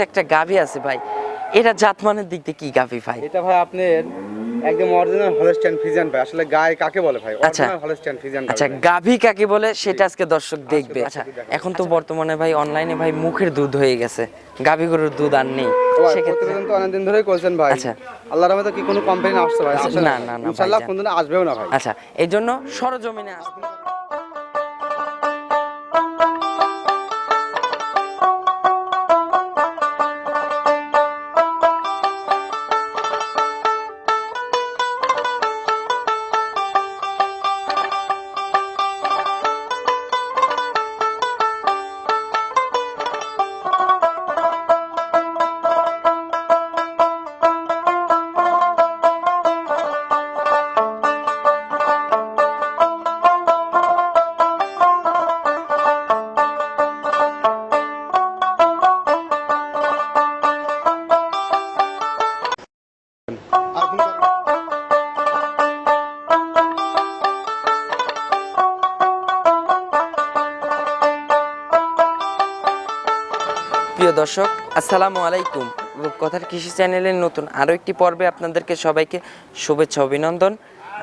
একটা গাভী আছে ভাই, এটা জাতমানের দিক দিয়ে কি গাভী ভাই? এটা ভাই আপনার একদম অরিজিনাল হলস্টাইন ফ্রিজিয়ান ভাই। আসলে গায়ে কাকে বলে ভাই? আচ্ছা অরিজিনাল হলস্টাইন ফ্রিজিয়ান গাভী। আচ্ছা, গাভী কাকে বলে সেটা আজকে দর্শক দেখবে। আচ্ছা, এখন তো বর্তমানে ভাই অনলাইনে ভাই মুখের দুধ হয়ে গেছে, গাভী গরুর দুধ আর নেই। সেক্ষেত্রে প্রতিবেদন তো অনেকদিন ধরেই করছেন ভাই। আচ্ছা, আল্লাহর রহমতে কি কোনো কমপ্লেইন আসছে ভাই? আসে না না না ইনশাআল্লাহ ভাইজান। কোনদিন আসবেও না ভাই। আচ্ছা, এই জন্য সরজমিনে আসবে। প্রিয় দর্শক, আসসালামু আলাইকুম। রূপকথার কৃষি চ্যানেলের নতুন আরও একটি পর্বে আপনাদেরকে সবাইকে শুভেচ্ছা অভিনন্দন।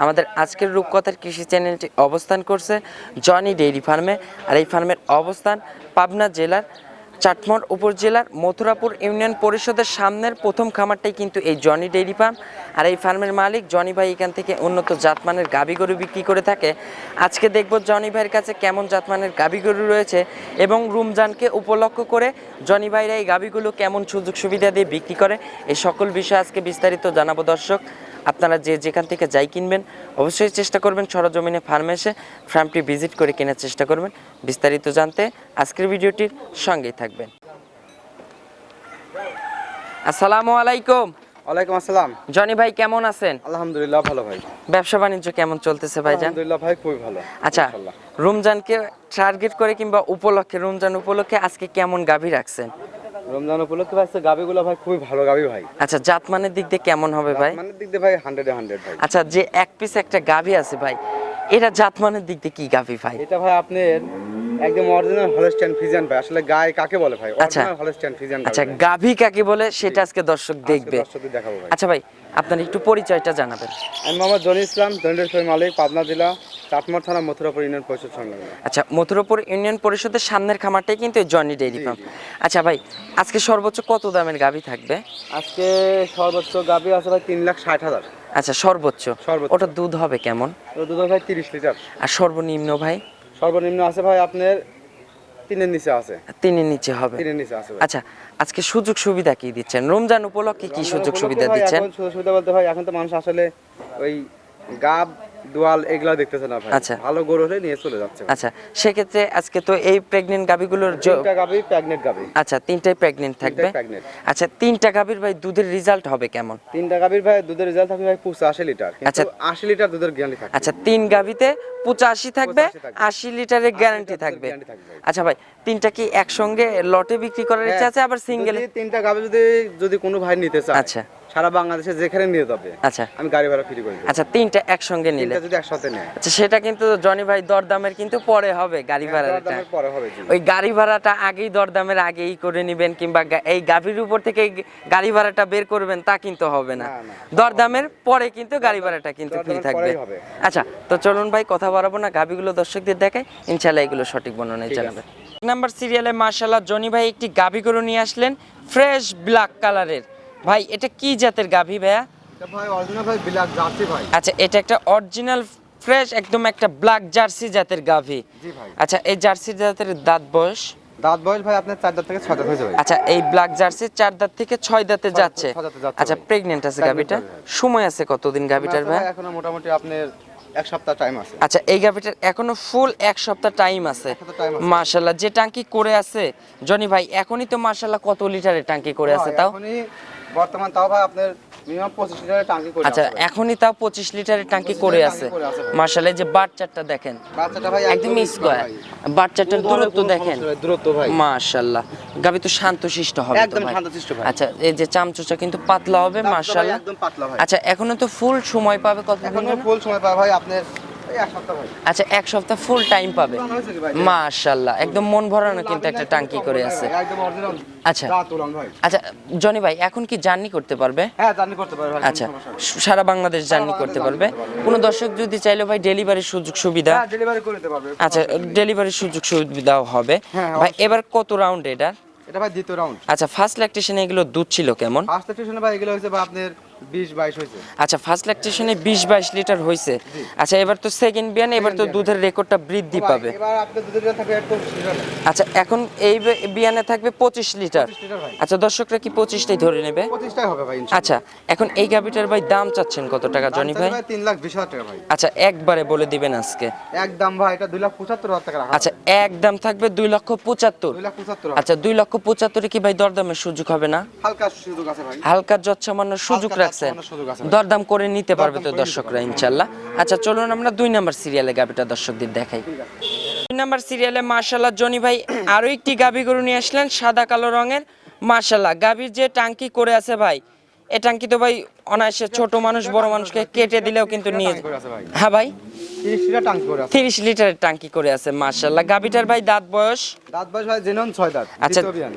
আমাদের আজকের রূপকথার কৃষি চ্যানেলটি অবস্থান করছে জনি ডেইরি ফার্মে, আর এই ফার্মের অবস্থান পাবনা জেলার চাটমোহর উপজেলার মথুরাপুর ইউনিয়ন পরিষদের সামনের প্রথম খামারটাই কিন্তু এই জনি ডেইরি ফার্ম। আর এই ফার্মের মালিক জনি ভাই এখান থেকে উন্নত জাতমানের গাভী গরু বিক্রি করে থাকে। আজকে দেখব জনি ভাইয়ের কাছে কেমন জাতমানের গাভী গরু রয়েছে এবং রমজানকে উপলক্ষ করে জনি ভাইরা এই গাভীগুলো কেমন সুযোগ সুবিধা দিয়ে বিক্রি করে, এই সকল বিষয় আজকে বিস্তারিত জানাবো। দর্শক, আপনারা যেখান থেকে যাই কিনবেন অবশ্যই চেষ্টা করবেন সরজমিনে ফার্মে এসে ফার্মটি ভিজিট করে কেনার চেষ্টা করবেন। বিস্তারিত জানতে আজকের ভিডিওটির সঙ্গেই থাকবেন। আসসালামু আলাইকুম। ওয়ালাইকুম আসসালাম। জনি ভাই কেমন আছেন? আলহামদুলিল্লাহ ভালো ভাই। ব্যবসা বাণিজ্য কেমন চলতেছে ভাইজান? আলহামদুলিল্লাহ ভাই খুবই ভালো। আচ্ছা, মাশাআল্লাহ। রমজানকে টার্গেট করে কিংবা উপলক্ষে, রমজান উপলক্ষে আজকে কেমন গাভী রাখছেন? রমজান উপলক্ষে ভাই গাভীগুলো ভাই খুবই ভালো গাভী ভাই। আচ্ছা, জাতমানের দিক দিয়ে কেমন হবে ভাই? মানে দিক দিয়ে ভাই 100 ভাই। আচ্ছা, যে এক পিস একটা গাভী আছে ভাই, এটা জাতমানের দিক দিয়ে কি গাভী ভাই? এটা ভাই আপনার একদম অরিজিনাল হলস্টাইন ফ্রিজিয়ান ভাই। আসলে গায়ে কাকে বলে ভাই? আচ্ছা, অরিজিনাল হলস্টাইন ফ্রিজিয়ান গাভী। আচ্ছা, গাভী কাকে বলে সেটা আজকে দর্শক দেখবে। দর্শকদের দেখাবো ভাই। আচ্ছা ভাই, আপনার একটু পরিচয়টা জানাবেন। আমি মোহাম্মদ জনি ইসলাম, জনি ডেইরি ফার্ম মালিক, পাবনা জেলা চাটমোহর থানা মথুরাপুর ইউনিয়ন পরিষদ সংলগ্ন। আচ্ছা, মথুরাপুর ইউনিয়ন পরিষদের সামনের খামারটাই কিন্তু জনি ডেইরি ফার্ম। আচ্ছা ভাই, আজকে সর্বোচ্চ কত দামের গাভী থাকবে? আজকে সর্বোচ্চ গাভী আছে ভাই 3,60,000। আচ্ছা, সর্বোচ্চ ওটা দুধ হবে কেমন? দুধ ভাই 30 লিটার। আর সর্বনিম্ন ভাই? সর্বনিম্ন আছে ভাই আপনার 3-এর নিচে আছে। 3-এর নিচে হবে। 3-এর নিচে আছে ভাই। আচ্ছা, আজকে সুযোগ সুবিধা কি দিচ্ছেন? রমজান উপলক্ষে কি সুযোগ সুবিধা দিচ্ছেন? এখন সুযোগ সুবিধা বলতে ভাই এখন তো মানুষ আসলে ওই গাব দোয়াল এগুলা দেখতেছে না ভাই। আচ্ছা, ভালো গরু হলে নিয়ে চলে যাচ্ছে। আচ্ছা, সেক্ষেত্রে আজকে তো এই প্রেগনেন্ট গাভীগুলোর তিনটা গাভী প্রেগনেন্ট গাভী। আচ্ছা, তিনটাই প্রেগনেন্ট থাকবে। আচ্ছা, তিনটা গাভীর ভাই দুধের রেজাল্ট হবে কেমন? তিনটা গাভীর ভাই দুধের রেজাল্ট থাকবে ভাই 85 লিটার। আচ্ছা, 80 লিটার দুধের গ্যারান্টি থাকবে। আচ্ছা, তিন গাভীতে 85 থাকবে, 80 লিটারের গ্যারান্টি থাকবে। আচ্ছা ভাই, তিনটা কি একসঙ্গে লটে বিক্রি করার ইচ্ছা আছে, আবার সিঙ্গেলে? তিনটা গাভী যদি কোনো ভাই নিতে চায়, আচ্ছা, সারা বাংলাদেশে যেখানে নিয়ে যাবে, আচ্ছা আমি গাড়ি ভাড়া ফ্রি করে দেব। আচ্ছা, তিনটা একসঙ্গে নিলে যদি একসাথে নেয়, আচ্ছা, সেটা কিন্তু জনি ভাই দরদামের কিন্তু পরে হবে গাড়ি ভাড়াটা। দরদামের পরে হবে। ওই গাড়ি ভাড়াটা আগেই দরদামের আগেই করে নেবেন, কিংবা এই গাভীর উপর থেকে গাড়ি ভাড়াটা বের করবেন তা কিন্তু হবে না। দরদামের পরে কিন্তু গাড়ি ভাড়াটা কিন্তু ফ্রি থাকবে। আচ্ছা, তো চলুন ভাই কথা বাড়াবো না, গাভীগুলো দর্শকদের দেখাই, ইনশাআল্লাহ এগুলো সঠিক বর্ণনায় জানাবেন। নাম্বার সিরিয়ালে মাশাআল্লাহ জনি ভাই একটি গাভী গরু নিয়ে আসলেন, ফ্রেশ ব্ল্যাক কালারের। ভাই এটা কি জাতের গাভী ভাইয়া? এটা ভাই অরিজিনাল ভাই ব্ল্যাক জার্সি ভাই। আচ্ছা, এটা একটা অরিজিনাল ফ্রেশ একদম একটা ব্ল্যাক জার্সি জাতের গাভী। জি ভাই। আচ্ছা, এই জার্সি জাতের দাঁত বয়স? দাঁত বয়স ভাই আপনার 4 দাঁত থেকে 6 দাঁত হয়ে যাবে। আচ্ছা, এই ব্ল্যাক জার্সি 4 দাঁত থেকে 6 দাঁতে যাচ্ছে। আচ্ছা, প্রেগন্যান্ট আছে গাভীটা? সময় আছে কতদিন গাভীটার ভাই? এখনো মোটামুটি আপনার 1 সপ্তাহ টাইম আছে। আচ্ছা, এই গাভীটার এখনো ফুল 1 সপ্তাহ টাইম আছে। মাশাআল্লাহ, যে ট্যাঙ্কি করে আছে জনি ভাই, এখনই তো মাশাআল্লাহ কত লিটারের ট্যাঙ্কি করে আছে তাও? এখনই বর্তমান তাও ভাই আপনার মিনিমাম 25 লিটারের ট্যাঙ্কি করে আছে। আচ্ছা, এখনই তাও 25 লিটারের ট্যাঙ্কি করে আছে। মাশাআল্লাহ, যে বাচ্চাটা দেখেন, বাচ্চাটা ভাই একদম স্কয়ার। বাচ্চাটার দূরত্ব দেখেন, দূরত্ব ভাই মাশাআল্লাহ। গাভী তো শান্তশিষ্ট হবে তো একদম ভাই? শান্তশিষ্ট ভাই। আচ্ছা, এই যে চামচুচা কিন্তু পাতলা হবে মাশাআল্লাহ। একদম পাতলা ভাই। আচ্ছা, এখনো তো ফুল সময় পাবে কতদিন? এখনো ফুল সময় পাবে ভাই আপনার এক সপ্তাহ ভাই। আচ্ছা, এক সপ্তাহ ফুল টাইম পাবে। উলান হয়েছে কি ভাই? মাশাআল্লাহ, একদম মন ভরানো কিন্তু একটা টাঙ্কি করে আছে। একদম অরিজিনাল। আচ্ছা দাঁত উলান ভাই। আচ্ছা জনি ভাই, এখন কি জার্নি করতে পারবে? হ্যাঁ, জার্নি করতে পারবে ভাই, কোনো আচ্ছা, সমস্যা নেই। সারা বাংলাদেশ জার্নি করতে পারবে। কোনো দর্শক যদি চাইলে ভাই ডেলিভারির সুযোগ সুবিধা? হ্যাঁ, ডেলিভারি করে দিতে পারবে। আচ্ছা, ডেলিভারির সুযোগ সুবিধাও হবে। হ্যাঁ, ভাই অবশ্যই। এবার কত রাউন্ড এটা? এটা ভাই দ্বিতীয় রাউন্ড। আচ্ছা, ফার্স্ট ল্যাকটেশনে এগুলো দুধ ছিল কেমন? ফার্স্ট স্টেশনে ভাই এগুলো হয়েছে ভাই আপনার 20-22 হয়েছে। আচ্ছা, ফার্স্ট ল্যাকটেশনে 20-22 লিটার হয়েছে। আচ্ছা, এবার তো সেকেন্ড বিয়ানে, এবার তো দুধের রেকর্ডটা বৃদ্ধি পাবে। এবার আপনার দুধের দাম থাকবে 25 লিটার। আচ্ছা, এখন এই বিয়ানে থাকবে 25 লিটার। 25 লিটার ভাই। আচ্ছা, দর্শকরা কি 25টাই ধরে নেবে? 25টাই হবে ভাই ইনশাআল্লাহ। আচ্ছা, এখন এই গাভিটার ভাই দাম চাচ্ছেন কত টাকা জনি ভাই? 3,20,000 টাকা ভাই। আচ্ছা, একবারে বলে দিবেন আজকে। একদম ভাই এটা 2,75,000 টাকা রাখা। আচ্ছা, একদম থাকবে 2,75,000। 2,75,000। আচ্ছা, 2,75,000 কি ভাই দরদামের সুযোগ হবে না? হালকা সুযোগ আছে ভাই। হালকা যৎসামান্য সুযোগ হালকা রাখছেন, যৎসামান্য সুযোগ আছে ভাই। দরদাম করে নিতে পারবে তো দরদাম করে দর্শকরা ইনশাল্লাহ। আচ্ছা, চলুন আমরা 2 নাম্বার সিরিয়ালে গাভিটা দর্শকদের দেখাই। 2 নাম্বার সিরিয়ালে মাশাআল্লাহ জনি ভাই আরো একটি গাভি গরু নিয়ে আসলেন, সাদা কালো রঙের। মাশাআল্লাহ, গাভির যে টাঙ্কি করে আছে ভাই, এই টাঙ্কি তো ভাই অনায়াসে ছোট মানুষ বড় মানুষকে কেটে দিলেও কিন্তু নিয়ে। করে আছে ভাই। হ্যাঁ ভাই, 30 লিটার ট্যাঙ্ক করে আছে। 30 লিটারের টাঙ্কি করে আছে মাশাআল্লাহ। গাভিটার ভাই দাঁত বয়স? দাঁত বয়স ভাই জেনন 6 দাঁত। আচ্ছা, দ্বিতীয় বিয়ান।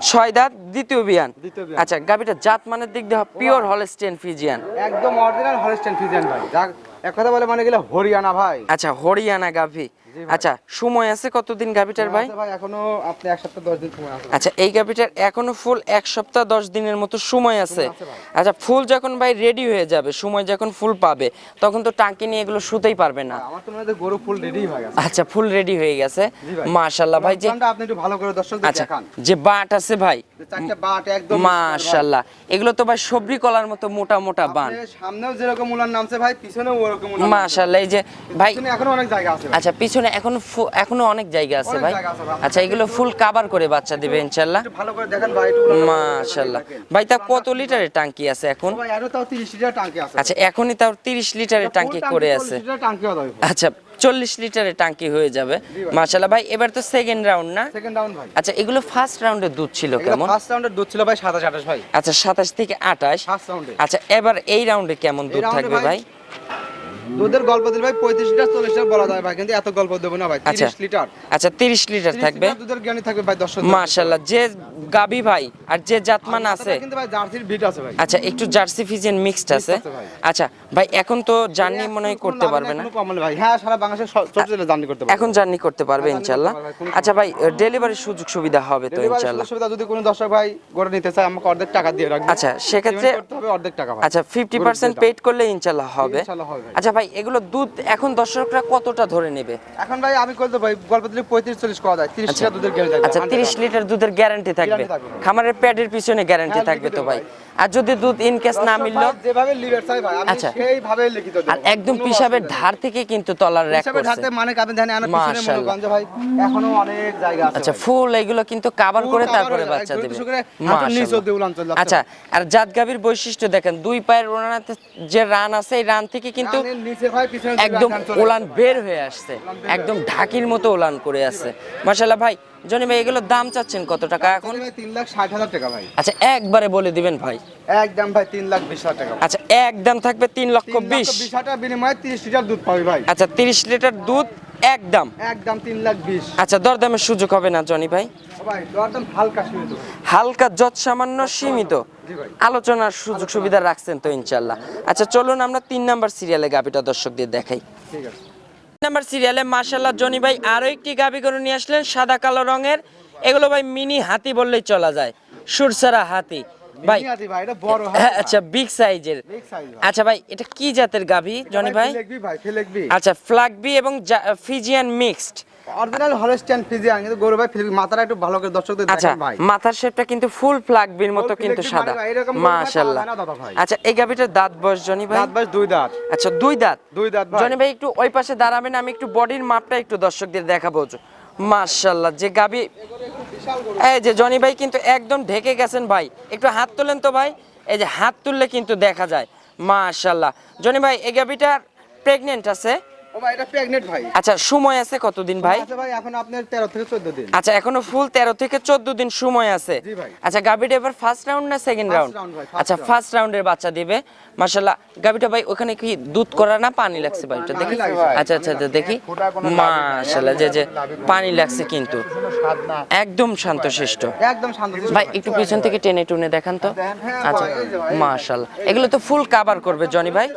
6 দাঁত, দ্বিতীয় বিয়ান। দ্বিতীয় বিয়ান। আচ্ছা, গাভিটা জাত মানের দিক দিয়ে পিওর হলস্টেইন ফ্রিজিয়ান। একদম অরিজিনাল হলস্টেইন ফ্রিজিয়ান ভাই। যাক এক কথা বলে মানে গেলে হরিয়ানা ভাই। আচ্ছা, হরিয়ানা গাভি। জি ভাই। আচ্ছা, সময় আছে কতদিন গাভিটার ভাই? আছে ভাই এখনো আপনি 1 সপ্তাহ 10 দিন সময় আছে। আচ্ছা, এই গাভিটার এখনো ফুল 1 সপ্তাহ 10 দিনের মতো সময় আছে। আছে ভাই। আচ্ছা, ফুল যখন ভাই রেডি হয়ে যাবে, সময় যখন ফুল পাবে, তখন তো টাঙ্কি নিয়ে এগুলো শুতেই পারবে না। আমার তো মনে হয় গরু ফুল রেডি হয়ে গেছে। আচ্ছা, ফুল রেডি হয়ে গেছে জি ভাই। মাশাআল্লাহ ভাই। যে দামটা আপনি একটু ভালো করে দর্শকদের আচ্ছা, দেখান। যে বাট আছে ভাই, যে চারটা বাট একদম মাশাআল্লাহ, এগুলো তো ভাই সবরি কলার মতো মোটা মোটা বান। আপনি সামনেও যেরকম উলান নামছে ভাই পিছনেও ওরকম উলান। মাশাআল্লাহ, এই যে ভাই, পিছনে এখনো অনেক জায়গা আছে ভাই। আচ্ছা পিছনে এখনো অনেক জায়গা আছে অনেক ভাই। জায়গা আছে ভাই। আচ্ছা, এগুলো ফুল কভার করে বাচ্চা দিবে ইনশাআল্লাহ। একটু ভালো করে দেখেন ভাই একটু উলান। মাশাআল্লাহ ভাই, তা কত লিটারের টাঙ্কি আছে এখন? ভাই আরো তাও 30 লিটার ট্যাঙ্কি আছে। আচ্ছা, এখনই তাও 30 লিটারের টাঙ্কি করে আছে। 40 লিটার ট্যাঙ্কি হবে। আচ্ছা, 40 লিটারের টাঙ্কি হয়ে যাবে মাশাআল্লাহ ভাই। এবার তো সেকেন্ড রাউন্ড না? সেকেন্ড রাউন্ড ভাই। আচ্ছা, এগুলো ফার্স্ট রাউন্ডের দুধ ছিল এগুলো কেমন? ফার্স্ট রাউন্ডের দুধ ছিল ভাই 27-28 ভাই। আচ্ছা, 27 থেকে 28। ফার্স্ট রাউন্ডে। আচ্ছা, এবার এই রাউন্ডে কেমন দুধ রাউন্ডে থাকবে ভাই? দুধের গল্প দিল ভাই 35 লিটার 40 লিটার বলা যায় ভাই, কিন্তু এত গল্প দেব না ভাই। 30 লিটার। আচ্ছা, 30 লিটার 30 থাকবে লিটার দুধের জ্ঞানী থাকবে ভাই দর্শক। মাশাআল্লাহ। যে গাবি ভাই আর যে জাতমান আছে, কিন্তু ভাই জার্সির বিট আছে ভাই। আচ্ছা একটু জার্সি ফিজিয়ান মিক্সড আছে। আছে ভাই। আচ্ছা ভাই, এখন তো জার্নি মনে হয় করতে পারবে না? কোনো কমল ভাই। হ্যাঁ, সারা বাংলাদেশের সব জেলা জার্নি করতে পারবে। এখন জার্নি করতে পারবে জার্নি করতে ইনশাআল্লাহ। পারবে, কোনো আচ্ছা ভাই, ডেলিভারির সুযোগ সুবিধা হবে তো ডেলিভারি ইনশাআল্লাহ? সুবিধা যদি কোনো দর্শক ভাই গড়ে নিতে চায় আমাকে অর্ধেক টাকা দিয়ে রাখবে। আচ্ছা, সেক্ষেত্রে পেমেন্ট করতে হবে অর্ধেক টাকা ভাই। আচ্ছা 50% পেড করলে ইনশাআল্লাহ হবে। ইনশাআল্লাহ হবে ভাই। আচ্ছা ভাই, এগুলো দুধ এখন দর্শকরা কতটা ধরে নেবে? এখন ভাই আমি করতে ভাই গল্প দিলে 35-40 করা যায়। 30 লিটার দুধের গ্যারান্টি থাকবে। আচ্ছা, 30 লিটার দুধের গ্যারান্টি থাকবে। গ্যারান্টি থাকবে। খামারের প্যাডের পিছনে গ্যারান্টি হ্যাঁ, থাকবে তো লিখিত ভাই। ভাই। আর যদি দুধ ইন কেস না মিললো? যেভাবে লিভার চাই ভাই আমি আচ্ছা। সেইভাবে লিখিত দেব। আর একদম পিসাবের ধার থেকে কিন্তু তলার র‍্যাক হিসাবে করছে। ধারতে মানে কাপে ধানে আনা পিছনে মনে মাশাআল্লাহ। গঞ্জ ভাই এখনো অনেক জায়গা আছে। আচ্ছা, ভাই। ফুল এগুলো কিন্তু কভার ফুল করে cover তারপরে হয়ে যায়, বাচ্চা একদম দেবে। বিশেষ করে হাতের নিচ অবধি উলান চলে যাচ্ছে। আচ্ছা, আর জাতগাবির বৈশিষ্ট্য দেখেন, দুই পায়ের ওড়নাতে যে রান আছে, এই রান থেকে কিন্তু রানের নিচে ভাই পিছনে একদম উলান বের হয়ে আসছে, একদম ঢাকির মতো উলান করে আছে মাশাআল্লাহ ভাই। জনি ভাই, এগুলোর দাম চাচ্ছেন কত টাকা এখন? ভাই 3,60,000 টাকা ভাই। আচ্ছা, একবারে বলে দিবেন ভাই। একদম ভাই 3,20,000 টাকা। আচ্ছা, একদম থাকবে 3,20,000। 3,20,000 টাকা বিনিময়ে 30 লিটার দুধ পাবে ভাই। আচ্ছা, 30 লিটার দুধ একদম। একদম 3,20,000। আচ্ছা, দরদামের সুযোগ হবে না জনি ভাই? ভাই একদম হালকা সীমিত। হালকা যৎ সামান্য সীমিত জি ভাই। আলোচনার সুযোগ সুবিধা রাখছেন তো ইনশাআল্লাহ। আচ্ছা, চলুন আমরা 3 নাম্বার সিরিয়ালে গাবিটা দর্শকদের দেখাই। ঠিক আছে। 3 নাম্বার সিরিয়ালে মাশাআল্লাহ জনি ভাই আরো একটি গাবি গরু নিয়ে আসলেন, সাদা কালো রঙের। এগুলো ভাই মিনি হাতি বললেই চলা যায়, সুরসারা হাতি ভাই। মিনিয়াতি ভাই এটা বড় হ্যাঁ, আচ্ছা বিগ সাইজের। বিগ সাইজ ভাই। আচ্ছা ভাই, এটা কি জাতের গাভি জনি ভাই? ফিলেকবি ভাই, ফিলেকবি। আচ্ছা, ফ্লাগবি এবং Friesian mixed. Original Holstein Friesian, কিন্তু গরু ভাই ফিলেকবি। মাথাটা একটু ভালো করে দর্শকদের আচ্ছা, দেখান ভাই। মাথার শেপটা কিন্তু ফুল ফ্লাগবির মতো ফুল কিন্তু ফ্লেগবি সাদা মানে ভাই, এরকম গরু ভাই মাশাআল্লাহ। পাওয়া যায় না দাদা ভাই। আচ্ছা, এই গাভিটার দাঁত বয়স জনি ভাই? দাঁত ভাই 2 দাঁত। আচ্ছা, 2 দাঁত। 2 দাঁত ভাই। জনি ভাই একটু ওই পাশে দাঁড়াবেন, আমি একটু বডির মাপটা একটু দর্শকদের দেখাবো। মাশাআল্লাহ, যে গাভি, এই যে জনি ভাই কিন্তু একদম ঢেকে গেছেন ভাই। একটু হাত তোলেন তো ভাই, এই যে হাত তুললে কিন্তু দেখা যায়। মাশাআল্লাহ জনি ভাই, এই গাভিটা প্রেগন্যান্ট আছে? ও ভাই এটা প্রেগনেন্ট ভাই। আচ্ছা সময় আছে কতদিন ভাই? আচ্ছা ভাই এখন আপনার 13 থেকে 14 দিন। আচ্ছা এখনো ফুল 13 থেকে 14 দিন সময় আছে। জি ভাই। আচ্ছা গাবিটা এবার ফার্স্ট রাউন্ড না সেকেন্ড রাউন্ড? round ভাই, first আচ্ছা round। ফার্স্ট রাউন্ডের বাচ্চা দিবে মাশাআল্লাহ। গাবিটা ভাই ওখানে কি দুধ করা না পানি লাগছে ভাই এটা দেখি? লাগছে ভাই, আচ্ছা আচ্ছা দেখি মাশাআল্লাহ যে পানি লাগছে কিন্তু একদম শান্তশিষ্ট। একদম শান্ত ভাই একটু পিছন থেকে টেনে টুনে দেখান তো। আচ্ছা মাশাআল্লাহ এগুলো তো ফুল কভার করবে জনি ভাই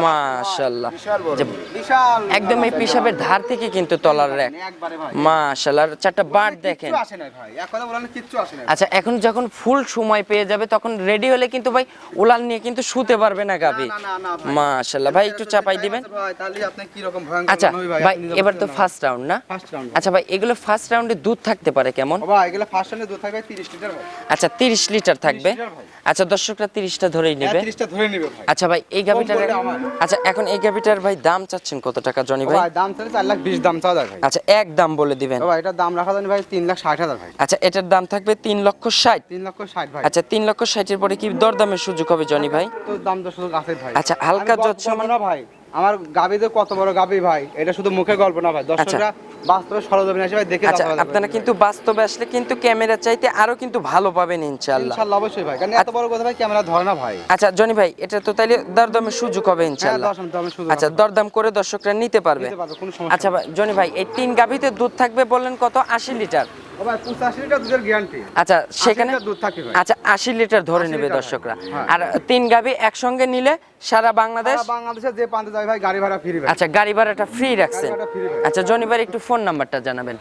মাশাআল্লাহ। যে বিশাল একদম এই পিশাবের ধার থেকে কিন্তু তলার র্যাক একবারে ভাই। মাশাআল্লাহ। আর চারটা বাট দেখেন। কিচ্ছু আসে না ভাই, এখনো বলেন কিচ্ছু আসে না। আচ্ছা এখন যখন ফুল সময় পেয়ে যাবে তখন রেডি হলে কিন্তু ভাই উলান নিয়ে কিন্তু শুতে পারবে না গাবি। না, না, না ভাই। মাশাআল্লাহ ভাই একটু চাপাই দিবেন। ভাই তাহলে আপনি কি রকম ভয়ঙ্কর আচ্ছা মনে হয় ভাই আপনি নিজে এবার তো বুঝতে ফার্স্ট রাউন্ড না? First round. আচ্ছা ভাই এগুলো ফার্স্ট রাউন্ডে দুধ থাকতে পারে কেমন? ও ভাই এগুলা ফার্স্ট রাউন্ডে দুধ থাকবে 30 লিটার ভাই। আচ্ছা 30 লিটার থাকবে। 30 লিটার ভাই। আচ্ছা দর্শকরা 30টা ধরেই নেবে। 30টা ধরে নেবে ভাই। আচ্ছা ভাই এই গাবিটার করলে আমার। আচ্ছা এখন এই গাবিটার ভাই দাম চাচ্ছেন কত টাকা জনি ও ভাই? ভাই দাম চলে 4 লাখ 20 দাম চাওয়া যায় ভাই। আচ্ছা এক দাম বলে দিবেন। ও ভাই এটার দাম রাখা জানি ভাই 3 লাখ 60 হাজার ভাই। আচ্ছা এটার দাম থাকবে 3,60,000। 3 লক্ষ 60 ভাই। আচ্ছা 3,60,000 এর পরে কি দরদামের সুযোগ হবে জনি ভাই? তো দাম তো সুযোগ আছে ভাই। আচ্ছা, হালকা আমি গল্প যৎসামান্য- বলবো না ভাই, আমার গাবিতে কত বড় গাবি ভাই, এটা শুধু মুখে গল্প না ভাই, দর্শকরা বাস্তবে সরজমিনে এসে ভাই দেখে আচ্ছা যাচাই বাছাই আপনারা করবে কিন্তু বাস্তবে আসলে কিন্তু ক্যামেরা চাইতে আরো কিন্তু ভালো পাবেন ভাই। ইনশাআল্লাহ। ইনশাআল্লাহ অবশ্যই ভাই, কারণ এত বড় কথা ভাই ক্যামেরা ধরে না ভাই। আচ্ছা জনি ভাই এটা তো তাইলে দরদামের সুযোগ হবে হ্যাঁ ইনশাআল্লাহ। দর্শন তো আমি শুধু আচ্ছা দরদাম করে দর্শকরা নিতে পারবে। নিতে পারবে, কোনো সমস্যা আচ্ছা ভাই জনি ভাই এই 3 গাভীতে দুধ থাকবে বললেন কত? 80 লিটার। ও ভাই 85 লিটার দুধের গ্যারান্টি। আচ্ছা সেখানে লিটার দুধ থাকবে ভাই। আচ্ছা 80 লিটার ধরে 80 নেবে লিটার দর্শকরা। ভাই, হ্যাঁ। আর 3 গাভী একসঙ্গে নিলে সারা বাংলাদেশ। সারা বাংলাদেশে যে প্রান্তে যাবে ভাই গাড়ি ভাড়া ফ্রি ভাই। আচ্ছা গাড়ি ভাড়াটা ফ্রি রাখছেন। গাড়ি ভাড়া free ভাই। আচ্ছা জনি ভাই একটু ফোন নাম্বারটা জানাবেন,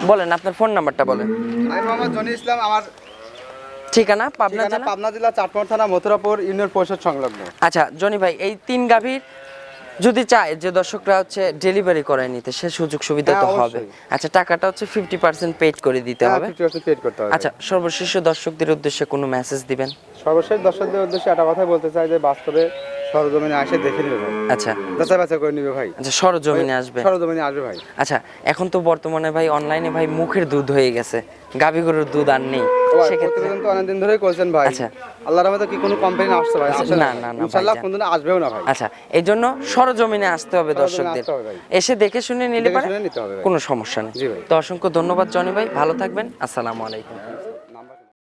বলেন আপনার ফোন নাম্বারটা বলেন। আমি মোহাম্মদ জনি ইসলাম, আমার ঠিকানা পাবনা ঠিকানা জেলা। পাবনা জেলা চাটমোহর থানা মথুরাপুর ইউনিয়ন পরিষদ সংলগ্ন। আচ্ছা জনি ভাই এই 3 গাভীর যদি চায় যে দর্শকরা হচ্ছে ডেলিভারি করায় নিতে সে সুযোগ সুবিধা তো হ্যাঁ, হবে। অবশ্যই। আচ্ছা টাকাটা হচ্ছে 50% পেড করে দিতে হবে। 50% পেড করতে হবে। আচ্ছা সর্বশেষ দর্শকদের উদ্দেশ্যে কোনো মেসেজ দিবেন? সর্বশেষ দর্শকদের উদ্দেশ্যে একটা কথাই বলতে চাই যে বাস্তবে সরজমিনে আসে দেখে নিবে ভাই, আচ্ছা যাচাই বাছাই করে নিবে ভাই। আচ্ছা সরজমিনে আসবে। সরজমিনে আসবে ভাই। আচ্ছা এখন তো বর্তমানে ভাই অনলাইনে ভাই মুখের দুধ হয়ে গেছে, গাভী গরুর দুধ আর নেই সেক্ষেত্রে। প্রতিবেদন তো অনেকদিন ধরেই করছেন ভাই। আচ্ছা। আল্লাহর রহমতে কি কোনো কমপ্লেইন আসছে ভাই? আসে না, না, না, ইনশাআল্লাহ ভাইজান। কোনদিন আসবেও না ভাই। আচ্ছা এই জন্য সরজমিনে আসতে হবে সরজমিনে দর্শকদের, আসতে হবে ভাই। এসে দেখে শুনে নিলে দেখে পারে শুনে নিতে হবে ভাই। কোনো সমস্যা নেই। জি ভাই। তো অসংখ্য ধন্যবাদ জনি ভাই, ভালো থাকবেন, আসসালামু আলাইকুম।